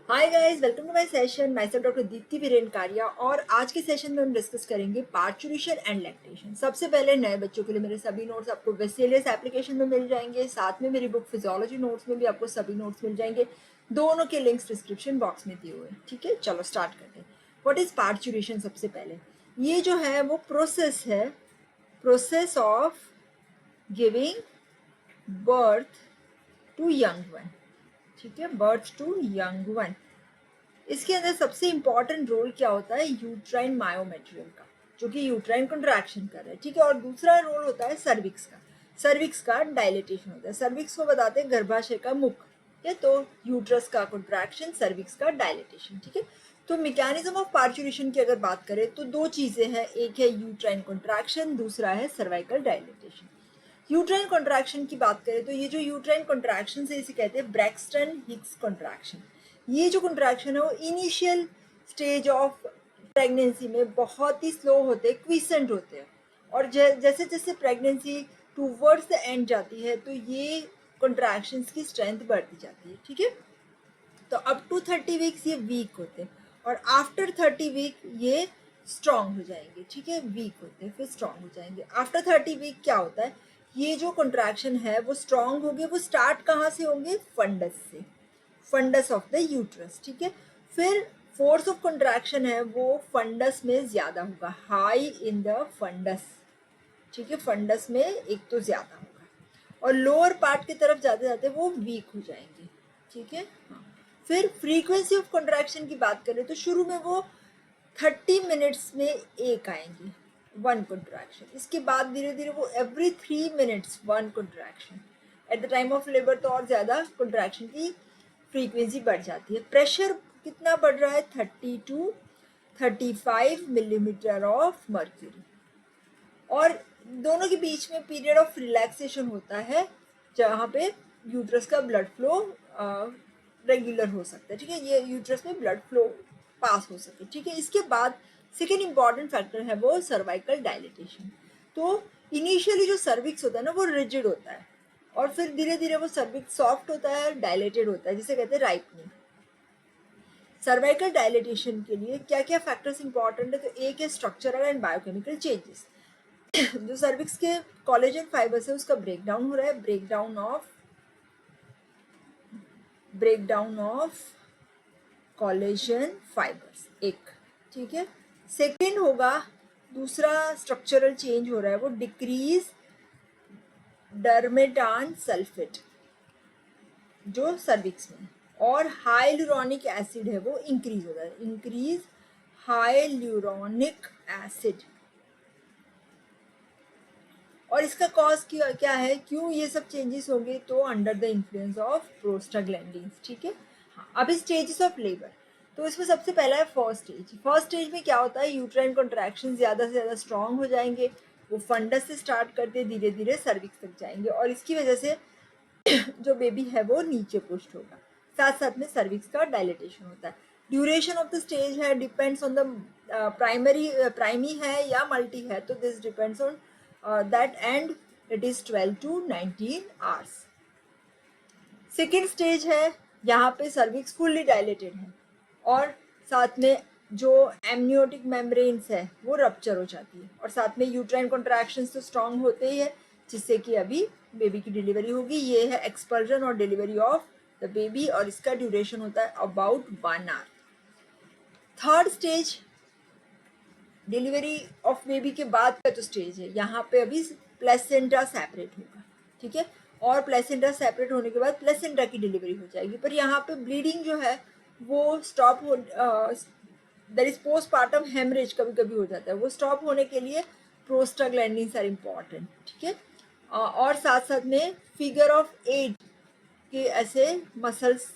Hi guys, welcome to my session. मैं सब doctor Deepti Viren कारिया और आज के सेशन में हम डिस्कस करेंगे पार्चुरेशन एंड लैक्टेशन। सबसे पहले नए बच्चों के लिए मेरे सभी नोट्स आपको वेसेलियस एप्लीकेशन में मिल जाएंगे, साथ में मेरी बुक फिजियोलॉजी नोट्स में भी आपको सभी नोट्स मिल जाएंगे। दोनों के लिंक्स डिस्क्रिप्शन बॉक्स में दिए हुए हैं। ठीक है, चलो स्टार्ट करते हैं। What is parturition? सबसे पहले ये जो है वो प्रोसेस है, process of giving birth to young one. ठीक है, बर्थ टू यंग वन। इसके अंदर सबसे इंपॉर्टेंट रोल क्या होता है? यूट्राइन मायोमेट्रियम का, जो कि यूट्राइन कंट्रैक्शन कर रहा है। ठीक है, और दूसरा रोल होता है सर्विक्स का। सर्विक्स का डायलेटेशन होता है। सर्विक्स को बताते हैं गर्भाशय का मुख। ठीक है, तो यूट्रस का कंट्रैक्शन, सर्विक्स का डायलेटेशन। ठीक है, तो मैकेनिज्म ऑफ पार्चुरेशन की अगर बात करें तो दो चीजें हैं, एक है यूट्राइन कंट्रैक्शन, दूसरा है सर्वाइकल डायलेटेशन। यूट्राइन कॉन्ट्रैक्शन की बात करें तो ये जो यूट्राइन कॉन्ट्रैक्शन है इसे कहते हैं ब्रैक्सटन हिक्स कॉन्ट्रैक्शन। ये जो कॉन्ट्रैक्शन है वो इनिशियल स्टेज ऑफ प्रेगनेंसी में बहुत ही स्लो होते हैं, क्विसेंट होते हैं, और जैसे जैसे प्रेगनेंसी टूवर्ड्स द एंड जाती है तो ये कॉन्ट्रैक्शंस की स्ट्रेंथ बढ़ती जाती है। ठीक है, तो अप टू 30 वीक्स ये वीक होते हैं और आफ्टर 30 वीक ये स्ट्रांग हो जाएंगे। ठीक है, वीक होते हैं फिर स्ट्रांग हो जाएंगे। आफ्टर 30 वीक क्या होता है? ये जो कंट्रैक्शन है वो स्ट्रांग होंगे। वो स्टार्ट कहाँ से होंगे? फंडस से, फंडस ऑफ द यूट्रस। ठीक है, फिर फोर्स ऑफ कंट्रैक्शन है वो फंडस में ज्यादा होगा, हाई इन द फंडस। ठीक है, फंडस में एक तो ज्यादा होगा और लोअर पार्ट की तरफ जाते जाते वो वीक हो जाएंगे। ठीक है, हाँ। फिर फ्रीक्वेंसी ऑफ कॉन्ट्रैक्शन की बात करें तो शुरू में वो 30 मिनट्स में एक आएंगे, वन कॉन्ट्रैक्शन। इसके बाद धीरे धीरे वो every 3 minutes one contraction. At the time of labour तो और ज़्यादा कॉन्ट्रैक्शन की फ्रीक्वेंसी बढ़ जाती है। प्रेशर कितना बढ़ रहा है? 30 to 35 मिलीमीटर ऑफ मर्क्यूरी। और दोनों के बीच में पीरियड ऑफ रिलैक्सेशन होता है जहाँ पे यूट्रस का ब्लड फ्लो रेगुलर हो सकता है। ठीक है, ये यूट्रस में ब्लड फ्लो पास हो सके। ठीक है, इसके बाद सेकेंड इंपॉर्टेंट फैक्टर है वो सर्वाइकल डायलिटेशन। तो इनिशियली जो सर्विक्स होता है ना वो रिजिड होता है और फिर धीरे धीरे वो सर्विक्स सॉफ्ट होता है, डायलेटेड होता है, जिसे कहते हैं राइपनिंग। सर्वाइकल डायलिटेशन के लिए क्या क्या फैक्टर्स इंपॉर्टेंट है? तो एक है स्ट्रक्चरल एंड बायोकेमिकल चेंजेस। जो सर्विक्स के कोलेजन फाइबर्स है उसका ब्रेकडाउन हो रहा है, ब्रेकडाउन ऑफ कोलेजन फाइबर्स एक। ठीक है, सेकेंड होगा, दूसरा स्ट्रक्चरल चेंज हो रहा है वो डिक्रीज डर्मेटान सल्फेट जो सर्विक्स में, और हाइलुरोनिक एसिड है वो इंक्रीज हो रहा है, इंक्रीज हाइलुरोनिक एसिड। और इसका कॉज क्या है, क्यों ये सब चेंजेस होंगे? तो under the influence of prostaglandins. ठीक है, हाँ। अभी स्टेजेस ऑफ लेबर, तो इसमें सबसे पहला है फर्स्ट स्टेज। फर्स्ट स्टेज में क्या होता है? यूट्राइन कॉन्ट्रैक्शन ज़्यादा से ज़्यादा स्ट्रांग हो जाएंगे, वो फंडस से स्टार्ट करते धीरे धीरे सर्विक्स तक जाएंगे और इसकी वजह से जो बेबी है वो नीचे पुश्ड होगा, साथ साथ में सर्विक्स का डायलिटेशन होता है। ड्यूरेशन ऑफ द स्टेज है डिपेंड्स ऑन द प्राइमी है या मल्टी है, तो this depends on that and it is 12 to 19 hours. Second stage है, यहाँ पे सर्विक्स फुल्ली डायलेटेड है और साथ में जो एमनियोटिक मेम्ब्रेन्स है वो रप्चर हो जाती है और साथ में यूट्राइन कॉन्ट्रैक्शंस तो स्ट्रांग होते ही है, जिससे कि अभी बेबी की डिलीवरी होगी। ये है एक्सपल्जन और डिलीवरी ऑफ द बेबी और इसका ड्यूरेशन होता है about 1 hour। Third stage delivery of baby के बाद का जो स्टेज है, यहाँ पे अभी प्लेसेंटा सेपरेट होगा। ठीक है, और प्लेसेंटा सेपरेट होने के बाद प्लेसेंटा की डिलीवरी हो जाएगी, पर यहाँ पे ब्लीडिंग जो है वो स्टॉप हो, देयर इज पोस्टपार्टम हेमरेज कभी कभी हो जाता है, वो स्टॉप होने के लिए प्रोस्टाग्लैंडिन्स आर इम्पॉर्टेंट। ठीक है, और साथ साथ में फिगर ऑफ 8 के ऐसे मसल्स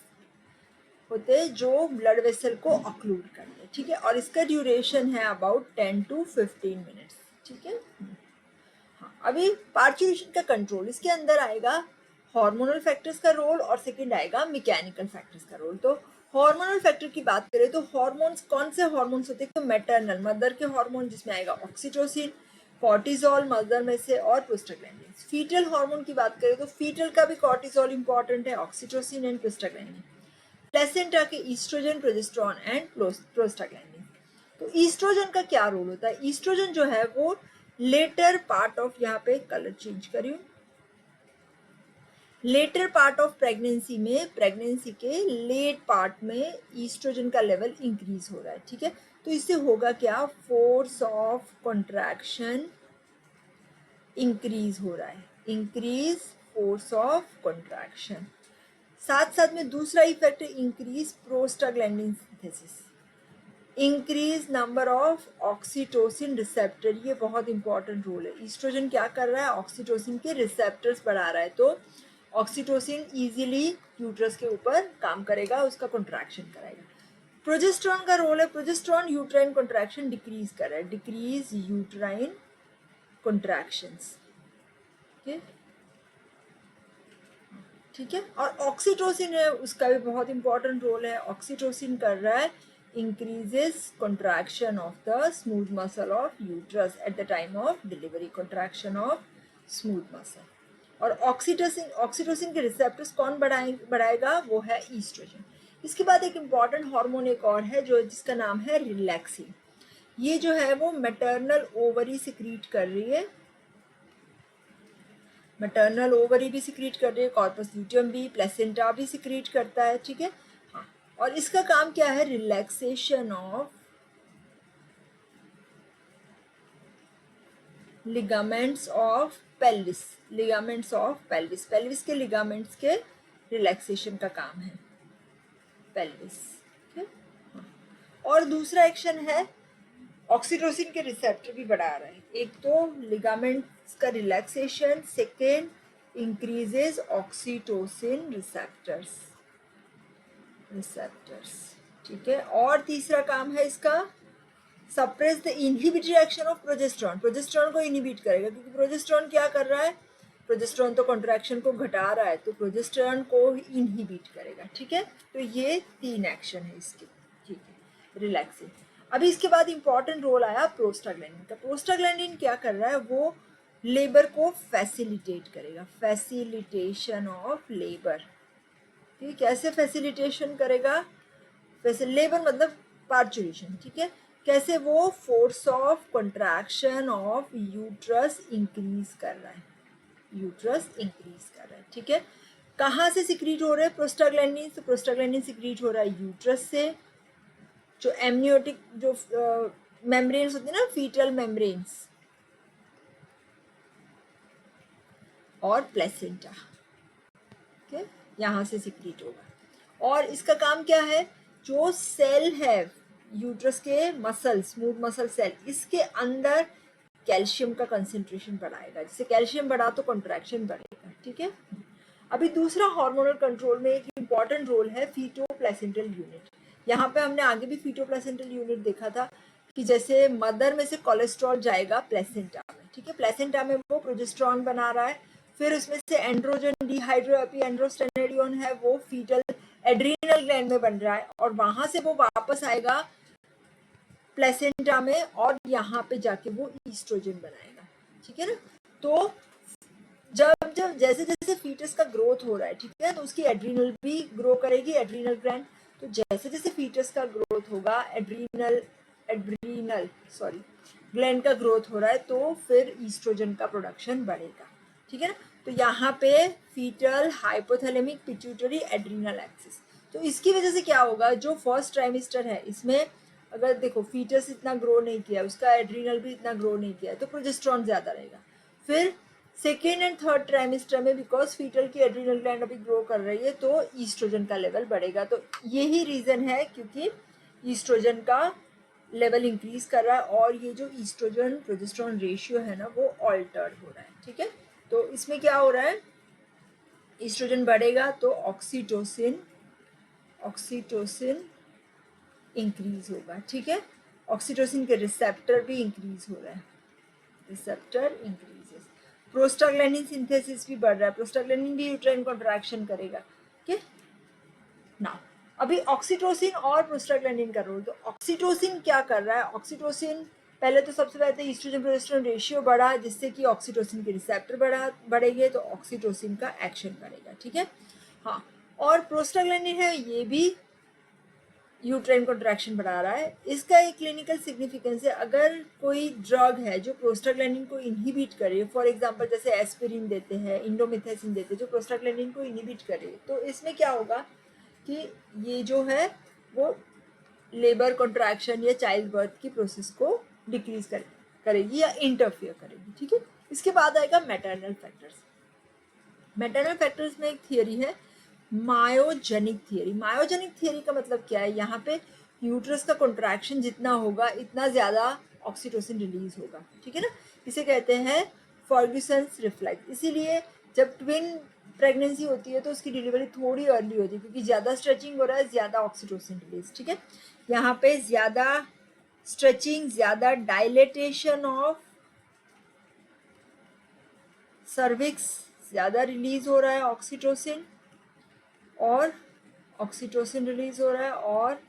होते जो ब्लड वेसल को ऑक्लूड करते हैं। ठीक है, और इसका ड्यूरेशन है अबाउट 10 to 15 मिनट्स। ठीक है, हाँ। अभी पार्चुरेशन का कंट्रोल, इसके अंदर आएगा हार्मोनल फैक्टर्स का रोल और सेकंड आएगा मैकेनिकल फैक्टर्स का रोल। तो हार्मोनल फैक्टर की बात करें तो हार्मोन्स, कौन से हार्मोन्स होते हैं? तो मैटरनल, मदर के हार्मोन, जिसमें आएगा ऑक्सीटोसिन, कॉर्टिजोल मदर में से, और प्रोस्टाग्लैंडिन्स। फीटल हार्मोन की बात करें तो फीटल का भी कॉर्टिजोल इंपॉर्टेंट है, ऑक्सीटोसिन एंड प्रोस्टाग्लैंडिन। प्लेसेंटा के ईस्ट्रोजन, प्रोजेस्टेरॉन एंड प्रोस्टाग्लैंडिन। तो ईस्ट्रोजन का क्या रोल होता है? ईस्ट्रोजन जो है वो लेटर पार्ट ऑफ, यहाँ पे कलर चेंज करिए, लेटर पार्ट ऑफ प्रेगनेंसी में, प्रेगनेंसी के लेट पार्ट में ईस्ट्रोजन का लेवल इंक्रीज हो रहा है, ठीक है। तो इससे होगा क्या? फोर्स ऑफ कॉन्ट्रैक्शन इंक्रीज हो रहा है, इंक्रीज फोर्स ऑफ कॉन्ट्रैक्शन। साथ साथ में दूसरा इफेक्ट है increase prostaglandin synthesis, increase number of oxytocin receptor. ये बहुत इंपॉर्टेंट रोल है। ईस्ट्रोजन क्या कर रहा है? ऑक्सीटोसिन के रिसेप्टर्स बढ़ा रहा है, तो ऑक्सीटोसिन इजीली यूट्रस के ऊपर काम करेगा, उसका कॉन्ट्रैक्शन कराएगा। प्रोजेस्टेरॉन का रोल है, प्रोजेस्टेरॉन यूट्राइन कॉन्ट्रैक्शन डिक्रीज कर रहा है, डिक्रीज यूट्राइन कॉन्ट्रैक्शंस, ठीक है। और ऑक्सीटोसिन है, उसका भी बहुत इंपॉर्टेंट रोल है। ऑक्सीटोसिन कर रहा है increases contraction of the smooth muscle of uterus at the time of delivery, contraction of smooth muscle. और ऑक्सीटोसिन के रिसेप्टर्स कौन बढ़ाएगा? वो है ईस्ट्रोजन। इसके बाद एक इम्पॉर्टेंट हार्मोन एक और है जो, जिसका नाम है रिलैक्सिन। ये जो है वो मैटरनल ओवरी सिक्रीट कर रही है, मैटरनल ओवरी भी सिक्रीट कर रही है, कॉर्पस ल्यूटियम भी, प्लेसेंटा भी सिक्रीट करता है, ठीक है। हाँ, और इसका काम क्या है? Relaxation of ligaments of pelvis, ligaments of pelvis, pelvis के लिगामेंट्स के रिलैक्सेशन का काम है पेल्विस, ठीक है। और दूसरा एक्शन है, ऑक्सीटोसिन के रिसेप्टर भी बढ़ा रहा है। एक तो लिगामेंट्स का relaxation, second increases oxytocin receptors, ठीक है। और तीसरा काम है इसका, suppress the inhibitory action of progesterone, progesterone को इनहिबिट करेगा, क्योंकि प्रोजेस्टेरॉन क्या कर रहा है? प्रोजेस्टेरॉन तो कॉन्ट्रैक्शन को घटा रहा है, तो प्रोजेस्टेरॉन को इनहिबिट करेगा, ठीक है। तो ये 3 एक्शन है इसके, ठीक है, रिलैक्सिंग। अभी इसके बाद इंपॉर्टेंट रोल आया प्रोस्टाग्लैंडिन का। प्रोस्टाग्लैंडिन क्या कर रहा है? वो लेबर को फैसिलिटेट करेगा, फैसिलिटेशन ऑफ लेबर, ठीक है। कैसे फैसिलिटेशन करेगा? वैसे लेबर मतलब पार्चुरेशन, ठीक है। कैसे? वो force of contraction of uterus increase कर रहा है, यूट्रस इंक्रीज कर रहा है, ठीक है। कहाँ से सिक्रीट हो रहा है प्रोस्टाग्लैंडिन? तो प्रोस्टाग्लैंडिन सिक्रीट हो रहा है यूट्रस से, जो एमनियोटिक जो मेम्ब्रेन्स होती है ना, फीटल मेम्ब्रेन्स, और प्लेसेंटा, ठीक, यहाँ से सिक्रीट होगा। और इसका काम क्या है? जो सेल है यूट्रस के मसल, स्मूथ मसल सेल, इसके अंदर कैल्शियम का कंसेंट्रेशन बढ़ाएगा, जिससे कैल्शियम बढ़ा तो कॉन्ट्रैक्शन बढ़ेगा, ठीक है। अभी दूसरा हार्मोनल कंट्रोल में एक इम्पॉर्टेंट रोल है फीटो प्लेसेंटल यूनिट। यहाँ पे हमने आगे भी फीटो प्लेसेंटल यूनिट देखा था कि जैसे मदर में से कोलेस्ट्रॉल जाएगा प्लेसेंटा में, ठीक है। प्लेसेंटा में वो प्रोजेस्टेरॉन बना रहा है, फिर उसमें से एंड्रोजन डिहाइड्रोएपिएंड्रोस्टेनोडियोन है, वो फीटल एड्रीनल ग्लैंड में बन रहा है, और वहां से वो वापस आएगा प्लेसेंटा में, और यहाँ पे जाके वो ईस्ट्रोजन बनाएगा, ठीक है ना। तो जब जब जैसे जैसे फीटस का ग्रोथ हो रहा है, ठीक है, तो उसकी एड्रीनल भी ग्रो करेगी, एड्रीनल ग्लैंड। तो जैसे जैसे फीटस का ग्रोथ होगा, एड्रीनल ग्लैंड का ग्रोथ हो रहा है, तो फिर ईस्ट्रोजन का प्रोडक्शन बढ़ेगा, ठीक है ना। तो यहाँ पे foetal hypothalamic pituitary adrenal axis. तो इसकी वजह से क्या होगा? जो फर्स्ट ट्राइमेस्टर है, इसमें अगर देखो फीटस इतना ग्रो नहीं किया, उसका एड्रीनल भी इतना ग्रो नहीं किया, तो प्रोजेस्टेरॉन ज्यादा रहेगा। फिर सेकेंड एंड थर्ड ट्राइमेस्टर में, बिकॉज फीटल की एड्रीनल ग्लैंड अभी ग्रो कर रही है, तो ईस्ट्रोजन का लेवल बढ़ेगा। तो यही रीजन है, क्योंकि ईस्ट्रोजन का लेवल इंक्रीज कर रहा है, और ये जो ईस्ट्रोजन प्रोजेस्टेरॉन रेशियो है ना, वो ऑल्टर्ड हो रहा है, ठीक है। तो इसमें क्या हो रहा है? ईस्ट्रोजन बढ़ेगा तो ऑक्सीटोसिन इंक्रीज होगा, ठीक है। ऑक्सीटोसिन के रिसेप्टर भी इंक्रीज हो रहा है, रिसेप्टर इंक्रीजेस। प्रोस्टाग्लैंडिन सिंथेसिस भी बढ़ रहा है, प्रोस्टाग्लैंडिन भी यूट्राइन कॉन्ट्रैक्शन करेगा, ठीक है ना। अभी ऑक्सीटोसिन और प्रोस्टाग्लैंडिन का रोल। तो ऑक्सीटोसिन क्या कर रहा है? ऑक्सीटोसिन पहले तो सबसे पहले ईस्ट्रोजन प्रोजेस्टेरॉन रेशियो बढ़ा, जिससे कि ऑक्सीटोसिन के रिसेप्टर बढ़ेंगे, तो ऑक्सीटोसिन का एक्शन बढ़ेगा, ठीक है। हाँ, और प्रोस्टाग्लैंडिन है ये भी यूट्राइन कॉन्ट्रैक्शन बढ़ा रहा है। इसका एक क्लिनिकल सिग्निफिकेंस है, अगर कोई ड्रग है जो प्रोस्टाग्लैंडिन को इनहिबिट करे, फॉर एग्जांपल जैसे एस्पिरिन देते हैं, इंडोमिथाइसिन देते हैं जो प्रोस्टाग्लैंडिन को इनहिबिट करे, तो इसमें क्या होगा कि ये जो है वो लेबर कॉन्ट्रैक्शन या चाइल्ड बर्थ की प्रोसेस को डिक्रीज करेगी या इंटरफियर करेगी। ठीक है, इसके बाद आएगा मैटरनल फैक्टर्स। मैटरनल फैक्टर्स में एक थियरी है मायोजेनिक थियरी। मायोजेनिक थियरी का मतलब क्या है, यहाँ पे यूट्रस का कॉन्ट्रैक्शन जितना होगा इतना ज़्यादा ऑक्सीटोसिन रिलीज होगा। ठीक है ना, इसे कहते हैं फर्ग्यूसन्स रिफ्लेक्स। इसीलिए जब ट्विन प्रेगनेंसी होती है तो उसकी डिलीवरी थोड़ी अर्ली होती है क्योंकि ज़्यादा स्ट्रेचिंग हो रहा है, ज़्यादा ऑक्सीटोसिन रिलीज। ठीक है, यहाँ पे ज़्यादा स्ट्रेचिंग, ज़्यादा डायलेटेशन ऑफ सर्विक्स, ज़्यादा रिलीज हो रहा है ऑक्सीटोसिन, और ऑक्सीटोसिन रिलीज हो रहा है और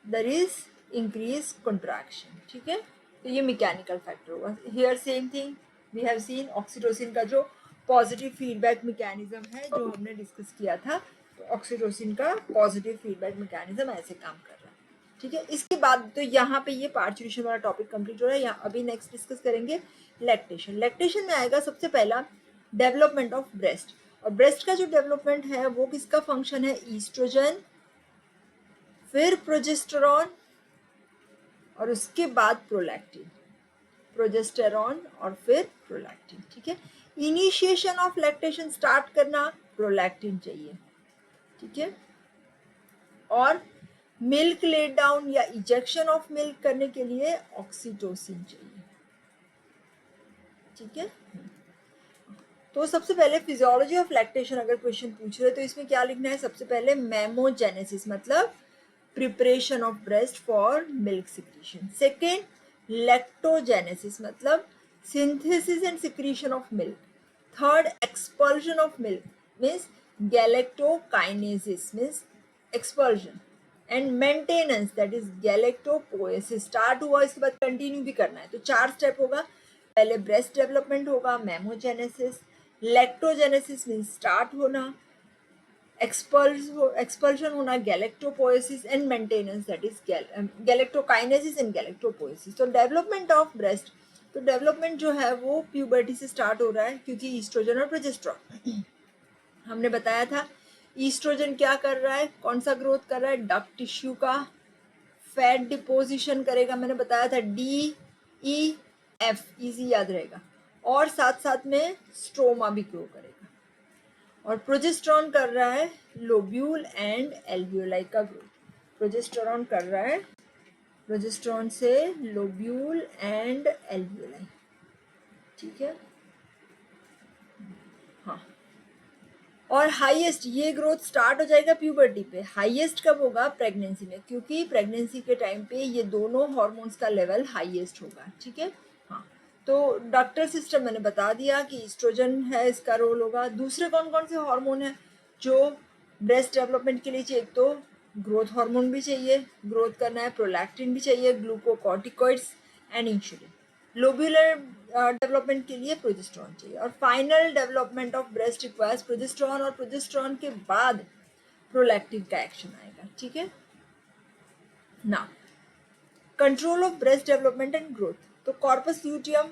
देयर इज इंक्रीज कंट्रैक्शन। ठीक है, तो ये मैकेनिकल फैक्टर होगा। Here same thing we have seen oxytocin का जो पॉजिटिव फीडबैक मैकेनिज्म है जो हमने डिस्कस किया था, तो ऑक्सीटोसिन का पॉजिटिव फीडबैक मैकेनिज्म ऐसे काम कर रहा है। ठीक है, इसके बाद तो यहाँ पे ये पार्चुरेशन वाला टॉपिक कंप्लीट हो रहा है। यहाँ अभी नेक्स्ट डिस्कस करेंगे लैक्टेशन। लैक्टेशन में आएगा सबसे पहला डेवलपमेंट ऑफ ब्रेस्ट। और ब्रेस्ट का जो डेवलपमेंट है वो किसका फंक्शन है, ईस्ट्रोजन, फिर प्रोजेस्टेरॉन और उसके बाद प्रोलैक्टिन, प्रोजेस्टेरॉन और फिर प्रोलैक्टिन। ठीक है, इनिशिएशन ऑफ लैक्टेशन स्टार्ट करना प्रोलैक्टिन चाहिए। ठीक है, और मिल्क लेट डाउन या इजेक्शन ऑफ मिल्क करने के लिए ऑक्सीटोसिन चाहिए। ठीक है, तो सबसे पहले फिजियोलॉजी ऑफ लैक्टेशन अगर क्वेश्चन पूछ रहे तो इसमें क्या लिखना है, सबसे पहले मेमोजेनेसिस मतलब preparation of breast for milk secretion. Second lactogenesis मतलब synthesis and secretion of milk. Third expulsion of milk means galactokinesis means expulsion, and maintenance that is galactopoiesis. Start हुआ इसके बाद कंटिन्यू भी करना है, तो 4 स्टेप होगा। पहले ब्रेस्ट डेवलपमेंट होगा मेमोजेनेसिस, लैक्टोजेनेसिस मीन्स स्टार्ट होना, एक्सपल्शन होना galactopoiesis, and maintenance that is galactokinesis and galactopoiesis. तो डेवलपमेंट ऑफ ब्रेस्ट, तो डेवलपमेंट जो है वो प्यूबर्टी से स्टार्ट हो रहा है क्योंकि ईस्ट्रोजन और प्रोजेस्टेरॉन हमने बताया था। ईस्ट्रोजन क्या कर रहा है, कौन सा ग्रोथ कर रहा है, डक्ट टिश्यू का, फैट डिपोजिशन करेगा, मैंने बताया था DEF, इजी याद रहेगा, और साथ साथ में स्ट्रोमा भी ग्रो करेगा। और प्रोजेस्टेरॉन कर रहा है लोब्यूल एंड एल्वियोलाई का ग्रोथ। प्रोजेस्टेरॉन कर रहा है, प्रोजेस्टेरॉन से लोब्यूल एंड एल्वियोलाई। ठीक है, हाँ, और हाईएस्ट ये ग्रोथ स्टार्ट हो जाएगा प्यूबर्टी पे। हाईएस्ट कब होगा, प्रेगनेंसी में, क्योंकि प्रेगनेंसी के टाइम पे ये दोनों हार्मोन्स का लेवल हाईएस्ट होगा। ठीक है, हाँ, तो डॉक्टर सिस्टम मैंने बता दिया कि ईस्ट्रोजन है, इसका रोल होगा। दूसरे कौन कौन से हार्मोन है जो ब्रेस्ट डेवलपमेंट के लिए चाहिए, तो ग्रोथ हार्मोन भी चाहिए, ग्रोथ करना है, प्रोलैक्टिन भी चाहिए, glucocorticoids and insulin. Lobular development के लिए प्रोजेस्टेरॉन चाहिए, और final development of breast requires progesterone, और प्रोजेस्टेरॉन के बाद प्रोलैक्टिन का एक्शन आएगा। ठीक है ना, control of breast development and growth, तो कॉर्पस ल्यूटियम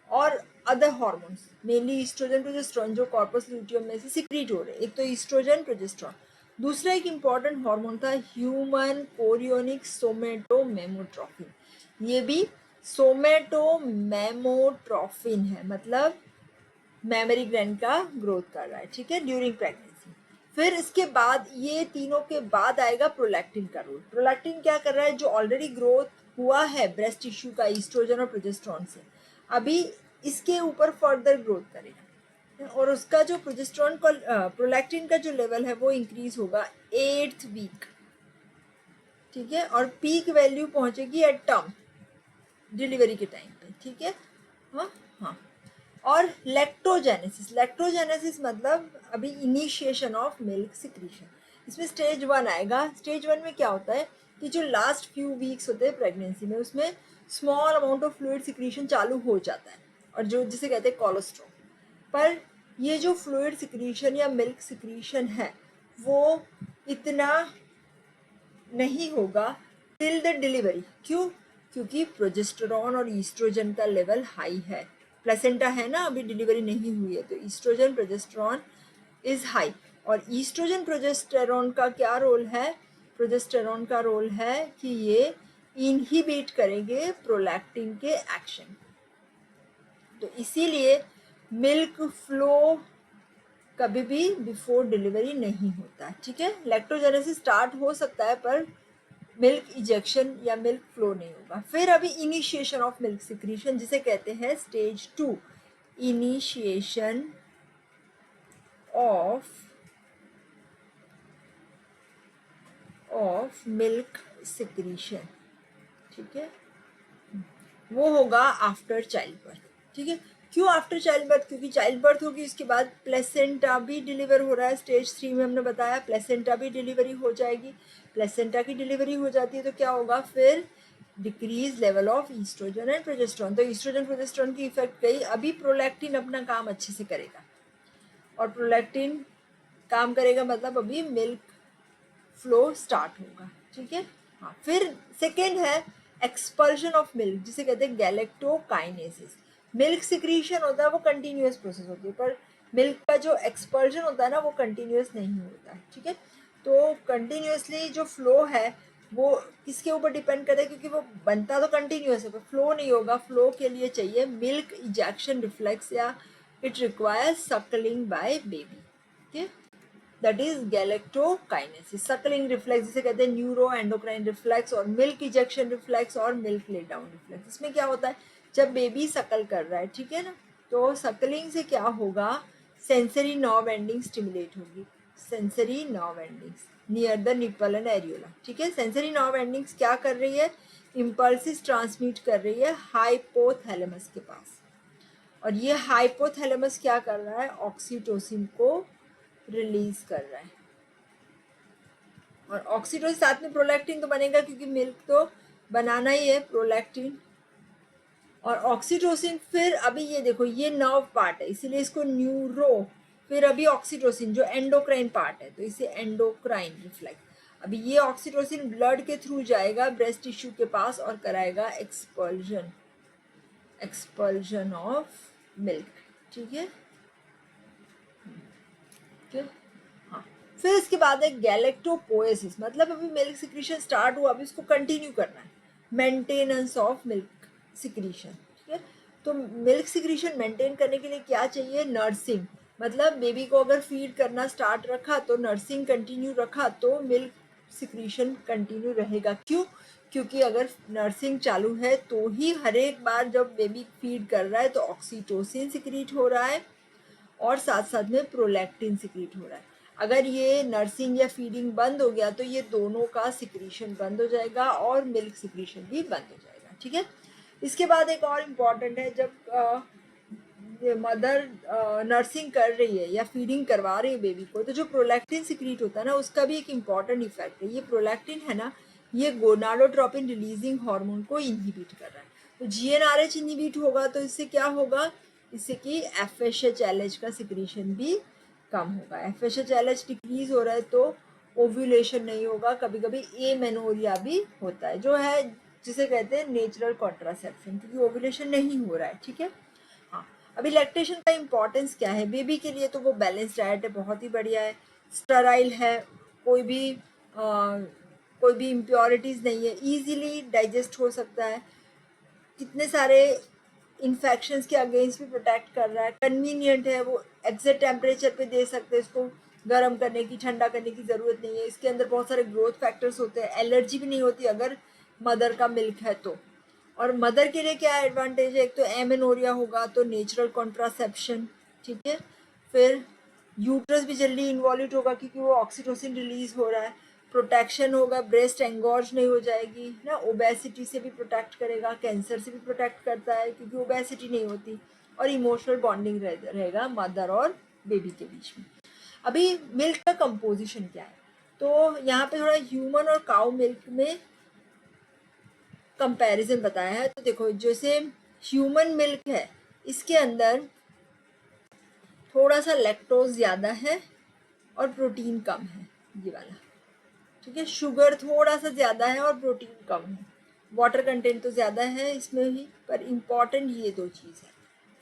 और other hormones mainly oestrogen progesterone जो कॉर्पस ल्यूटियम में से सिक्रीट हो रहे हैं, एक तो ईस्ट्रोजन प्रोजेस्टेरॉन, दूसरा एक इंपॉर्टेंट हार्मोन था ह्यूमन कोरियोनिक सोमेटोमेमोट्रोफिन, ये भी सोमेटोमेमोट्रोफिन है, मतलब मेमोरी ग्लैंड का ग्रोथ कर रहा है। ठीक है, ड्यूरिंग प्रेगनेंसी। फिर इसके बाद ये तीनों के बाद आएगा प्रोलैक्टिन का रोल। प्रोलैक्टिन क्या कर रहा है, जो ऑलरेडी ग्रोथ हुआ है ब्रेस्ट टिश्यू का ईस्ट्रोजन और प्रोजेस्टेरॉन से, अभी इसके ऊपर फर्दर ग्रोथ करेगा, और उसका जो प्रोजेस्टेरॉन का प्रोलैक्टिन का जो लेवल है वो इंक्रीज होगा 8th वीक। ठीक है, और पीक वैल्यू पहुंचेगी एट टर्म डिलीवरी के टाइम पे। ठीक है, हाँ हाँ, और लैक्टोजेनेसिस, लैक्टोजेनेसिस मतलब अभी इनिशिएशन ऑफ मिल्क सिक्रीशन। इसमें स्टेज 1 आएगा। स्टेज 1 में क्या होता है कि जो लास्ट फ्यू वीक्स होते हैं प्रेगनेंसी में, उसमें small amount of fluid secretion चालू हो जाता है, और जो जिसे कहते हैं कोलोस्ट्रॉम। पर ये जो फ्लूइड सिक्रीशन या मिल्क सिक्रीशन है वो इतना नहीं होगा टिल द डिलीवरी। क्यों? क्योंकि प्रोजेस्टेरॉन और ईस्ट्रोजन का लेवल हाई है। प्लेसेंटा है ना, अभी डिलीवरी नहीं हुई है, तो ईस्ट्रोजन प्रोजेस्टेरॉन इज हाई। और ईस्ट्रोजन प्रोजेस्टेरॉन का क्या रोल है? प्रोजेस्टेरॉन का रोल है कि ये इनहिबिट करेंगे प्रोलैक्टिन के एक्शन। तो इसीलिए मिल्क फ्लो कभी भी बिफोर डिलीवरी नहीं होता, ठीक है। लैक्टोजेनेसिस स्टार्ट हो सकता है पर मिल्क इजेक्शन या मिल्क फ्लो नहीं होगा। फिर अभी इनिशिएशन ऑफ मिल्क सिक्रीशन, जिसे कहते हैं stage 2, initiation of milk secretion, ठीक है। वो होगा आफ्टर चाइल्ड बर्थ, ठीक है। क्यों आफ्टर चाइल्ड बर्थ? क्योंकि चाइल्ड बर्थ होगी, उसके बाद प्लेसेंटा भी डिलीवर हो रहा है। स्टेज 3 में हमने बताया प्लेसेंटा भी डिलीवरी हो जाएगी। प्लेसेंटा की डिलीवरी हो जाती है तो क्या होगा फिर? Decrease level of oestrogen and progesterone. तो ईस्ट्रोजन प्रोजेस्टेरॉन की इफेक्ट गई, अभी प्रोलैक्टिन अपना काम अच्छे से करेगा। और प्रोलैक्टिन काम करेगा मतलब अभी मिल्क फ्लो स्टार्ट होगा, ठीक है। हाँ, फिर सेकेंड है एक्सपल्शन ऑफ मिल्क, जिसे कहते हैं गैलेक्टोकाइनेसिस। मिल्क सिक्रीशन होता है वो कंटिन्यूस प्रोसेस होती है, पर मिल्क का जो एक्सपल्शन होता है ना वो कंटिन्यूस नहीं होता है, ठीक है। तो कंटिन्यूसली जो फ्लो है वो किसके ऊपर डिपेंड करता है? क्योंकि वो बनता तो कंटिन्यूस है पर फ्लो नहीं होगा। फ्लो के लिए चाहिए मिल्क इजेक्शन रिफ्लेक्स या it requires suckling by baby, ठीक है। That is galactokinesis. Suckling reflex जिसे कहते हैं न्यूरो एंडोक्राइन रिफ्लेक्स और मिल्क इजेक्शन रिफ्लेक्स और मिल्क ले डाउन रिफ्लेक्स। इसमें क्या होता है? जब बेबी सकल कर रहा है, ठीक है ना, तो सकलिंग से क्या होगा? सेंसरी नर्व एंडिंग स्टिमुलेट होगी। Sensory nerve endings near the nipple and areola, ठीक है। सेंसरी नर्व एंडिंग्स क्या कर रही है? इम्पल्सिस ट्रांसमिट कर रही है हाइपोथैलेमस के पास। और ये हाइपोथैलेमस क्या कर रहा है? ऑक्सीटोसिन को रिलीज कर रहा है। और ऑक्सीटोसिन साथ में प्रोलैक्टिन तो बनेगा, क्योंकि मिल्क तो बनाना ही है प्रोलैक्टिन और ऑक्सीटोसिन। फिर अभी ये देखो, ये नर्व पार्ट है इसीलिए इसको न्यूरो। फिर अभी ऑक्सीटोसिन जो एंडोक्राइन पार्ट है तो इसे एंडोक्राइन रिफ्लेक्स। अभी ये ऑक्सीटोसिन ब्लड के थ्रू जाएगा ब्रेस्ट टिश्यू के पास और कराएगा एक्सपल्जन ऑफ मिल्क, ठीक है। ठीक, हाँ। फिर इसके बाद है गैलेक्टोपोएसिस, मतलब अभी मिल्क सिक्रीशन स्टार्ट हुआ, अभी इसको कंटिन्यू करना है। मेंटेनेंस ऑफ मिल्क सिक्रीशन, ठीक है। तो मिल्क सिक्रीशन मेंटेन करने के लिए क्या चाहिए? नर्सिंग। मतलब बेबी को अगर फीड करना स्टार्ट रखा तो नर्सिंग कंटिन्यू रखा तो मिल्क सिक्रीशन कंटिन्यू रहेगा। क्यों? क्योंकि अगर नर्सिंग चालू है तो ही हर एक बार जब बेबी फीड कर रहा है तो ऑक्सीटोसिन सिक्रीट हो रहा है और साथ साथ में प्रोलैक्टिन सिक्रीट हो रहा है। अगर ये नर्सिंग या फीडिंग बंद हो गया तो ये दोनों का सिक्रीशन बंद हो जाएगा और मिल्क सिक्रीशन भी बंद हो जाएगा, ठीक है। इसके बाद एक और इम्पॉर्टेंट है, जब मदर नर्सिंग कर रही है या फीडिंग करवा रही है बेबी को, तो जो प्रोलैक्टिन सिक्रीट होता है ना उसका भी एक इम्पॉर्टेंट इफेक्ट है। ये प्रोलैक्टिन है ना, ये गोनाडोट्रोपिन रिलीजिंग हार्मोन को इनहिबिट कर रहा है। तो जीएनआरएच इनहिबिट होगा तो इससे क्या होगा? इससे कि एफएसएचएलएच का सिक्रीशन भी कम होगा। एफएसएचएलएच डिक्रीज हो रहा है तो ओव्यूलेशन नहीं होगा। कभी कभी एमेनोरिया भी होता है जो है जिसे कहते हैं नेचुरल कॉन्ट्रासेप्शन, क्योंकि ओव्यूलेशन नहीं हो रहा है, ठीक है। हाँ, अभी लैक्टेशन का इम्पोर्टेंस क्या है बेबी के लिए? तो वो बैलेंस डाइट है, बहुत ही बढ़िया है। स्टराइल है, कोई भी इम्प्योरिटीज़ नहीं है, इजीली डाइजेस्ट हो सकता है, कितने सारे इन्फेक्शंस के अगेंस्ट भी प्रोटेक्ट कर रहा है, कन्वीनियंट है, वो एग्जैक्ट टेम्परेचर पे दे सकते हैं, इसको गर्म करने की ठंडा करने की ज़रूरत नहीं है। इसके अंदर बहुत सारे ग्रोथ फैक्टर्स होते हैं, एलर्जी भी नहीं होती अगर मदर का मिल्क है तो। और मदर के लिए क्या एडवांटेज है? एक तो एमेनोरिया होगा तो नेचुरल कॉन्ट्रासेप्शन, ठीक है। फिर यूट्रस भी जल्दी इन्वॉल्व होगा क्योंकि वो ऑक्सीटोसिन रिलीज हो रहा है। प्रोटेक्शन होगा, ब्रेस्ट एंगॉर्ज नहीं हो जाएगी ना, ओबेसिटी से भी प्रोटेक्ट करेगा, कैंसर से भी प्रोटेक्ट करता है क्योंकि ओबेसिटी नहीं होती। और इमोशनल बॉन्डिंग रहेगा मदर और बेबी के बीच में। अभी मिल्क का कंपोजिशन क्या है? तो यहाँ पे थोड़ा ह्यूमन और काउ मिल्क में कंपैरिजन बताया है। तो देखो, जैसे ह्यूमन मिल्क है इसके अंदर थोड़ा सा लैक्टोज ज़्यादा है और प्रोटीन कम है, ये वाला। ठीक है, शुगर थोड़ा सा ज़्यादा है और प्रोटीन कम है। वाटर कंटेंट तो ज़्यादा है इसमें भी, पर इम्पॉर्टेंट ये दो चीज़ है।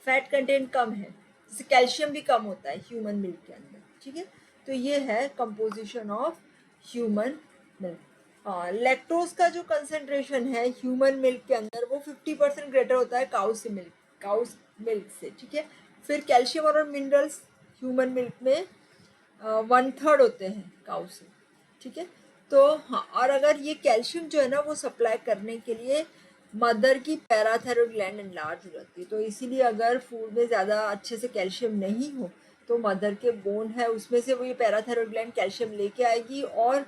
फैट कंटेंट कम है, जैसे कैल्शियम भी कम होता है ह्यूमन मिल्क के अंदर। ठीक है, तो ये है कंपोजिशन ऑफ ह्यूमन मिल्क। हाँ, लैक्टोज का जो कंसंट्रेशन है ह्यूमन मिल्क के अंदर वो 50% ग्रेटर होता है काउस मिल्क से। ठीक है, फिर कैल्शियम और मिनरल्स ह्यूमन मिल्क में 1/3 होते हैं काउ से। ठीक है, तो हाँ, और अगर ये कैल्शियम जो है ना वो सप्लाई करने के लिए मदर की पैराथायरॉइड ग्लैंड एनलार्ज हो जाती है, तो इसीलिए अगर फूड में ज़्यादा अच्छे से कैल्शियम नहीं हो तो मदर के बोन है उसमें से वो ये पैराथायरॉइड ग्लैंड कैल्शियम लेके आएगी और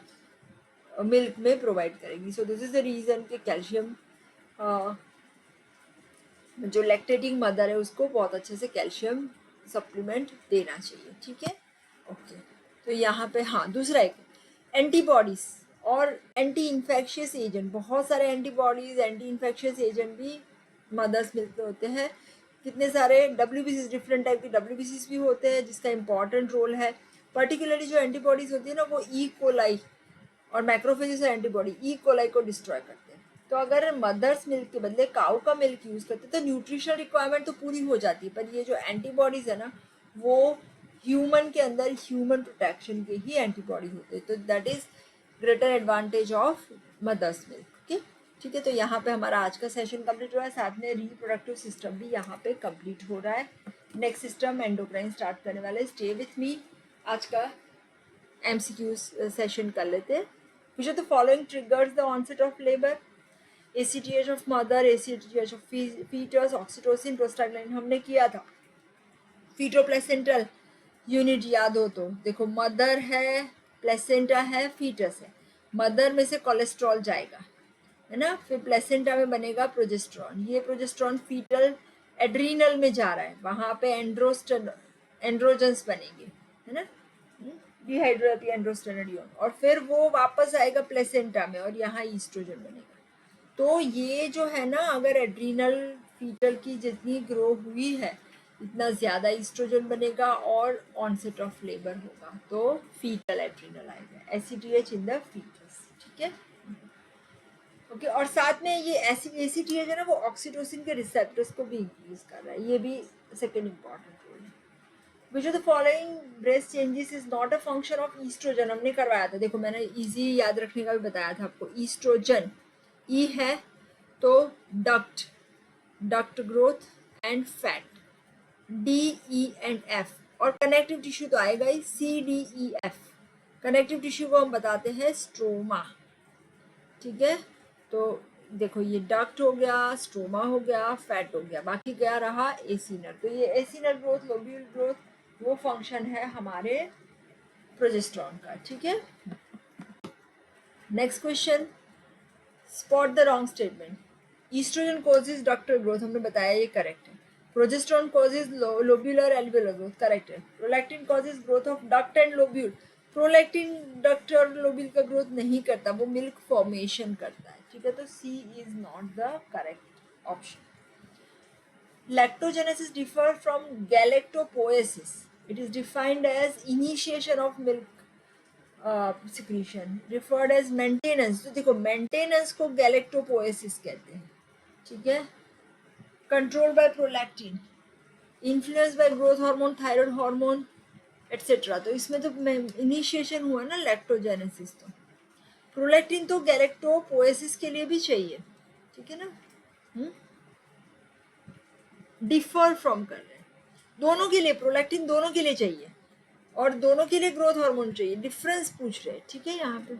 मिल्क में प्रोवाइड करेगी। So this is the reason कि कैल्शियम जो लैक्टेटिंग मदर है उसको बहुत अच्छे से कैल्शियम सप्लीमेंट देना चाहिए। ठीक है, ओके। तो यहाँ पे हाँ, दूसरा एक एंटीबॉडीज और एंटी इन्फेक्शियस एजेंट। बहुत सारे एंटीबॉडीज एंटी इन्फेक्शियस एजेंट भी मदर्स मिल्क में होते हैं। कितने सारे WBCs, डिफरेंट टाइप के WBCs भी होते हैं जिसका इंपॉर्टेंट रोल है। पर्टिकुलरली जो एंटीबॉडीज होती है ना वो ई कोलाई और मैक्रोफेजेस एंटीबॉडी ई कोलाई को डिस्ट्रॉय करते हैं। तो अगर मदर्स मिल्क के बदले काऊ का मिल्क यूज़ करते हैं तो न्यूट्रिशनल रिक्वायरमेंट तो पूरी हो जाती है, पर ये जो एंटीबॉडीज़ है ना वो ह्यूमन के अंदर ह्यूमन प्रोटेक्शन के ही एंटीबॉडी होते हैं। तो that is greater advantage of mother's milk. Okay, ठीक है, तो यहाँ पे हमारा आज का सेशन कंप्लीट हो रहा है, साथ में रिप्रोडक्टिव सिस्टम भी यहाँ पे कंप्लीट हो रहा है। नेक्स्ट सिस्टम एंडोक्राइन स्टार्ट करने वाले, स्टे विथ मी। आज का MCQ सेशन कर लेते हैं। Which of the following triggers the onset of labor? ACTH of mother, ACTH of fetus, oxytocin, prostaglandin हमने किया था। फीटोप्लेसेंटल यूनिट याद हो तो देखो, मदर है, प्लेसेंटा है, फीटस है। मदर में से कोलेस्ट्रॉल जाएगा, है ना, फिर प्लेसेंटा में बनेगा प्रोजेस्ट्रॉन। ये प्रोजेस्ट्रॉन फीटल एड्रीनल में जा रहा है, वहाँ पे एंड्रोजन्स बनेंगे, है ना, डिहाइड्रोपी एंड्रोस्टेनोडियोन, और फिर वो वापस आएगा प्लेसेंटा में और यहाँ ईस्ट्रोजन बनेगा। तो ये जो है ना, अगर एड्रीनल फीटल की जितनी ग्रो हुई है इतना ज़्यादा ईस्ट्रोजन बनेगा और ऑनसेट ऑफ लेबर होगा, तो फीटल एड्रीनल आएगा, ACTH इन द फीटस। ठीक है, ओके। और साथ में ये ACTH है ना वो ऑक्सीटोसिन के रिसेप्टर्स को भी इंक्रीज कर रहा है, ये भी सेकेंड इंपॉर्टेंट रोल है। Which of the following breast changes is not a function of oestrogen? हमने करवाया था, देखो मैंने इजी याद रखने का भी बताया था आपको। ईस्ट्रोजन ई है तो duct growth and fat, DE and F, और कनेक्टिव टिश्यू तो आएगा ही, CDEF। कनेक्टिव टिश्यू को हम बताते हैं स्ट्रोमा। ठीक है, तो देखो ये डक्ट हो गया, स्ट्रोमा हो गया, फैट हो गया, बाकी क्या रहा एसिनल। तो ये एसिनल ग्रोथ, लोब्यूल ग्रोथ, वो फंक्शन है हमारे प्रोजेस्टेरॉन का। ठीक है, next question, spot the wrong statement. Oestrogen causes ductal growth, हमने बताया ये करेक्ट है। Progesterone causes lobular alveolar growth, correct है। Prolactin causes growth of duct and lobule, prolactin duct और लोब्यूल का ग्रोथ नहीं करता, वो मिल्क फॉर्मेशन करता है। ठीक है, तो C is not the correct option. Lactogenesis differs from galactopoiesis. It is defined as initiation of milk secretion, referred as maintenance। तो देखो मेंटेनेंस को गैलेक्टोपोएसिस कहते हैं। ठीक है, control by prolactin, influence by growth hormone, thyroid hormone etcetera. तो इसमें तो इनिशिएशन हुआ ना लैक्टोजेनेसिस, तो प्रोलैक्टिन तो गैलेक्टोपोएसिस के लिए भी चाहिए। ठीक है ना, डिफर फ्रॉम कर रहे हैं, दोनों के लिए प्रोलैक्टिन दोनों के लिए चाहिए और दोनों के लिए ग्रोथ हार्मोन चाहिए, डिफरेंस पूछ रहे हैं। ठीक है, यहाँ पे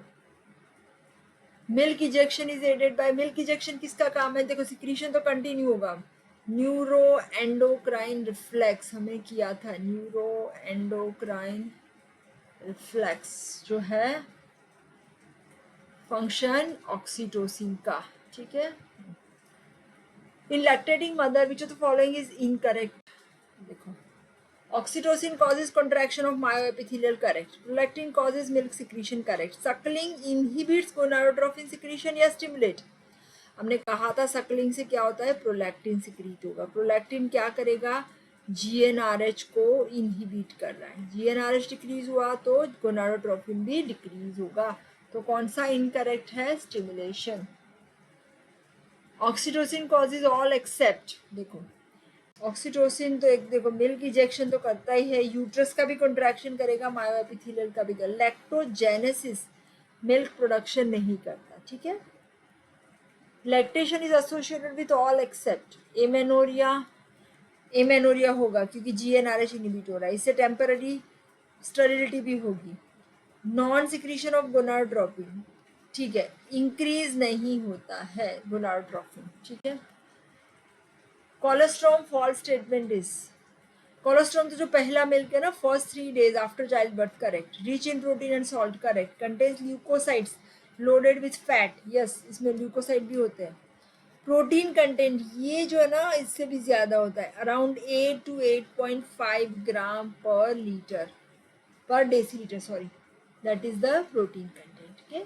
milk ejection is aided by, milk ejection किसका काम है? देखो सिक्रीशन तो कंटिन्यू होगा। न्यूरो एंडोक्राइन रिफ्लेक्स हमें किया था, न्यूरो एंडोक्राइन रिफ्लेक्स जो है फंक्शन ऑक्सीटोसिन का। ठीक है, in lactating mother which of the following is incorrect? देखो, oxytocin causes contraction of myoepithelial, correct. Prolactin causes milk secretion, correct. Suckling inhibits gonadotrophin secretion या stimulate? हमने कहा था suckling से क्या होता है, प्रोलैक्टिन सिक्रीट होगा। प्रोलैक्टिन क्या करेगा, जीएनआरएच को इनहिबिट कर रहा है। जीएनआरएच डिक्रीज हुआ तो गोनाडोट्रोपिन भी डिक्रीज होगा। तो कौन सा इनकरेक्ट है? Stimulation. Oxytocin causes all except, देखो ऑक्सीटोसिन तो एक देखो मिल्क इजेक्शन तो करता ही है, यूट्रस का भी कॉन्ट्रैक्शन करेगा, मायोएपिथेलियल का भी करेगा। लैक्टोजेनेसिस मिल्क प्रोडक्शन नहीं करता, ठीक है। Lactation is associated with all except amenorrhoea. Amenorrhoea होगा क्योंकि जीएनआरएच इनहिबिट हो रहा है, इससे टेम्पररी स्टरिलिटी भी होगी। नॉन सिक्रीशन ऑफ गोनाडोट्रोपिन, ठीक है, इंक्रीज नहीं होता है गोनाडोट्रोपिन, ठीक है। Colostrum false statement is, colostrum तो जो पहला मिल्क है ना, first 3 days after child birth, correct. Rich in protein and salt, correct. Contains leucocytes loaded with fat, yes, इसमें ल्यूकोसाइड भी होते हैं। प्रोटीन कंटेंट ये जो है ना इससे भी ज़्यादा होता है, around 8 to 8.5 gram per litre, per decilitre, sorry, that is the protein content, okay.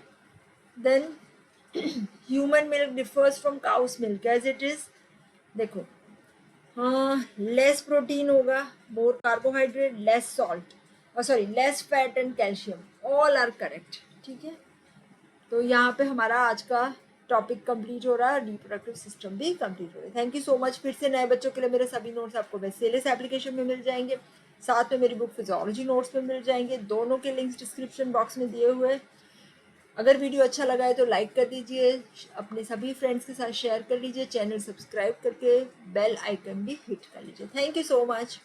Then human milk differs from cow's milk as it is, देखो हाँ, लेस प्रोटीन होगा, मोर कार्बोहाइड्रेट, लेस सॉल्ट, और sorry less fat and calcium, all are correct, ठीक है। तो यहाँ पे हमारा आज का टॉपिक कंप्लीट हो रहा है, रिप्रोडक्टिव सिस्टम भी कंप्लीट हो रहा है। Thank you so much. फिर से नए बच्चों के लिए मेरे सभी नोट्स आपको वेसेलियस एप्लीकेशन में मिल जाएंगे, साथ में मेरी बुक फिजियोलॉजी नोट्स में मिल जाएंगे, दोनों के लिंक्स डिस्क्रिप्शन बॉक्स में दिए हुए हैं। अगर वीडियो अच्छा लगा है तो लाइक कर दीजिए, अपने सभी फ्रेंड्स के साथ शेयर कर लीजिए, चैनल सब्सक्राइब करके बेल आइकन भी हिट कर लीजिए। Thank you so much.